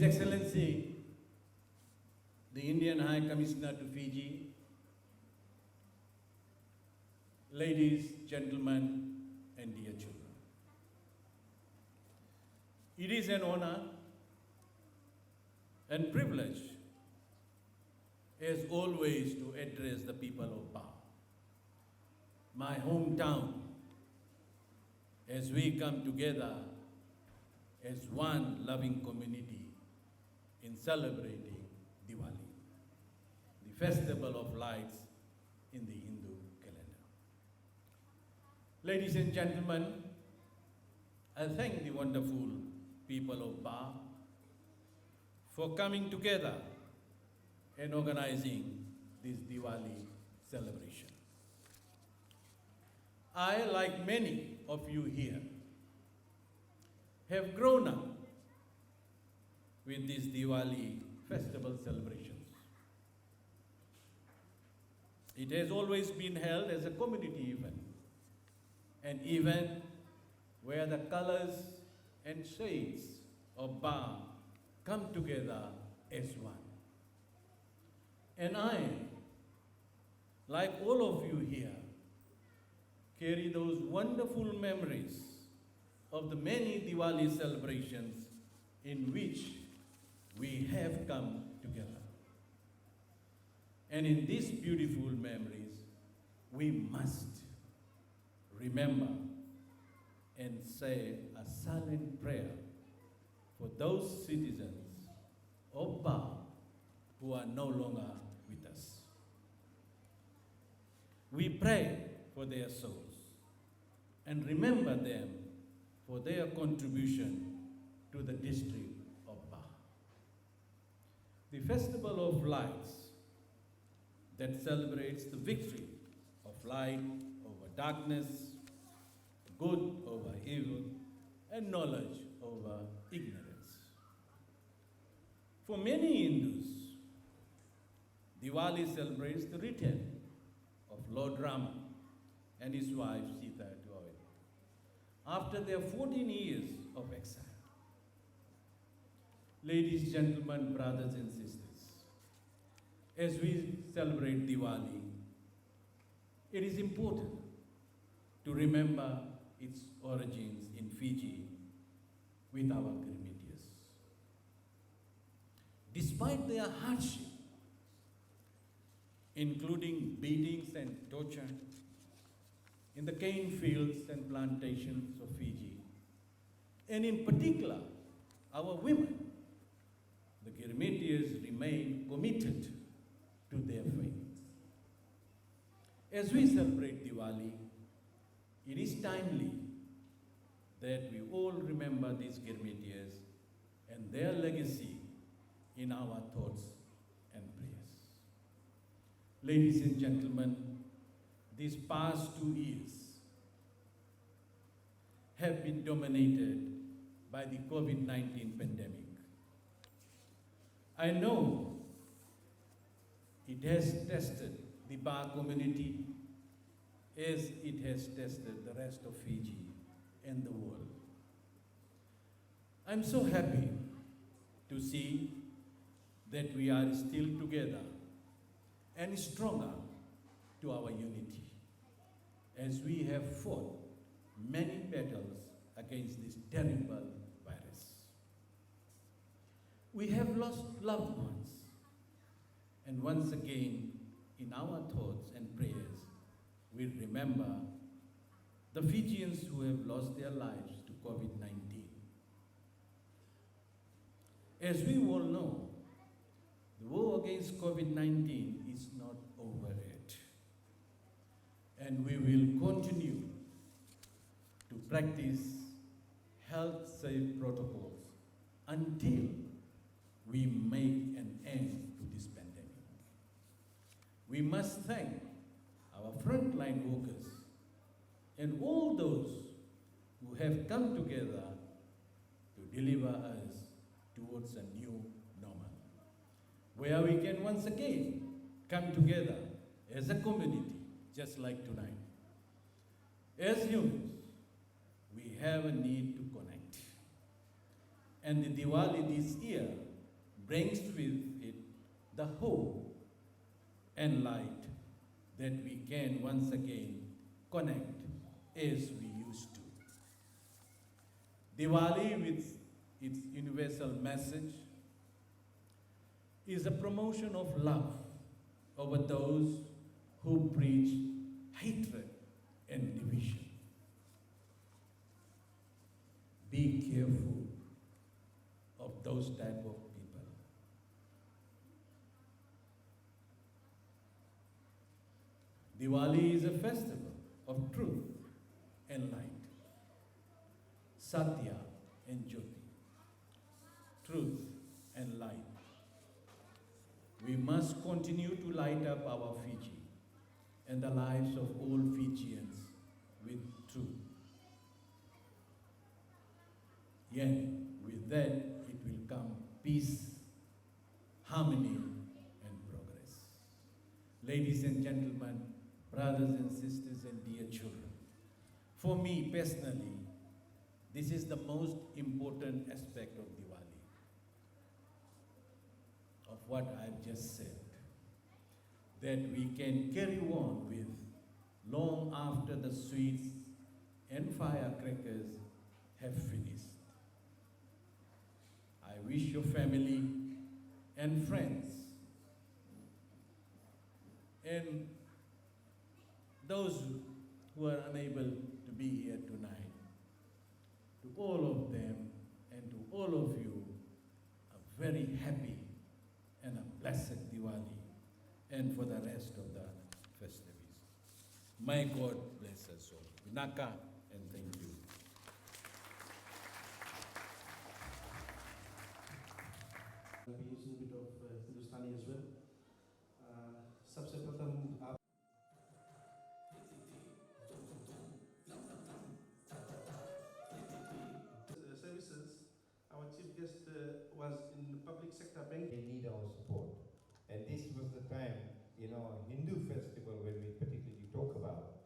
Excellency, the Indian High Commissioner to Fiji, ladies, gentlemen, and dear children. It is an honor and privilege, as always, to address the people of Bala, my hometown, as we come together as one loving community in celebrating Diwali, the festival of lights in the Hindu calendar. Ladies and gentlemen, I thank the wonderful people of Bala for coming together and organizing this Diwali celebration. I, like many of you here, have grown up with these Diwali festival celebrations. It has always been held as a community event, an event where the colors and shades of Bala come together as one. And I, like all of you here, carry those wonderful memories of the many Diwali celebrations in which we have come together. And in these beautiful memories, we must remember and say a silent prayer for those citizens of Bala who are no longer with us. We pray for their souls and remember them for their contribution to the district of Bala. The Festival of Lights that celebrates the victory of light over darkness, good over evil, and knowledge over ignorance. For many Hindus, Diwali celebrates the return of Lord Rama and his wife Sita to Ayodhya after their 14 years of exile. Ladies, gentlemen, brothers and sisters, as we celebrate Diwali, it is important to remember its origins in Fiji with our Grimitias. Despite their hardship, including beatings and torture in the cane fields and plantations of Fiji, and in particular, our women, the Grimitias remain committed to their faith. As we celebrate Diwali, it is timely that we all remember these Grimitias and their legacy in our thoughts and prayers. Ladies and gentlemen, these past 2 years have been dominated by the COVID-19 pandemic. I know it has tested the Bala community as it has tested the rest of Fiji and the world. I'm so happy to see that we are still together and stronger to our unity as we have fought many battles against this terrible virus. We have lost loved ones, and once again, in our thoughts and prayers, we remember the Fijians who have lost their lives to COVID-19. As we all know, the war against COVID-19 is not over yet, and we will continue to practice health-safe protocols until we make an end to this pandemic. We must thank our frontline workers and all those who have come together to deliver us towards a new normal, where we can once again come together as a community, just like tonight. As humans, we have a need to connect. And the Diwali this year brings with it the hope and light that we can once again connect as we used to. Diwali, with its universal message, is a promotion of love over those who preach hatred and division. Be careful of those type of people. Diwali is a festival of truth and light, Satya and Jyoti, truth and light. We must continue to light up our Fiji and the lives of all Fijians with truth. Yet, with that, it will come peace, harmony, and progress. Ladies and gentlemen, brothers and sisters and dear children, for me personally, this is the most important aspect of Diwali, of what I've just said, that we can carry on with long after the sweets and firecrackers have finished. I wish your family and friends and those who are unable to be here tonight, to all of them and to all of you, a very happy and a blessed Diwali, and for the rest of the festivities. May God bless us all. Vinaka, and thank you. I'll be using a bit of Hindustani as well. सबसे प्रथम आप services, our chief guest was in the public sector bank. They need our support. And this was the time, Hindu festival when we particularly talk about,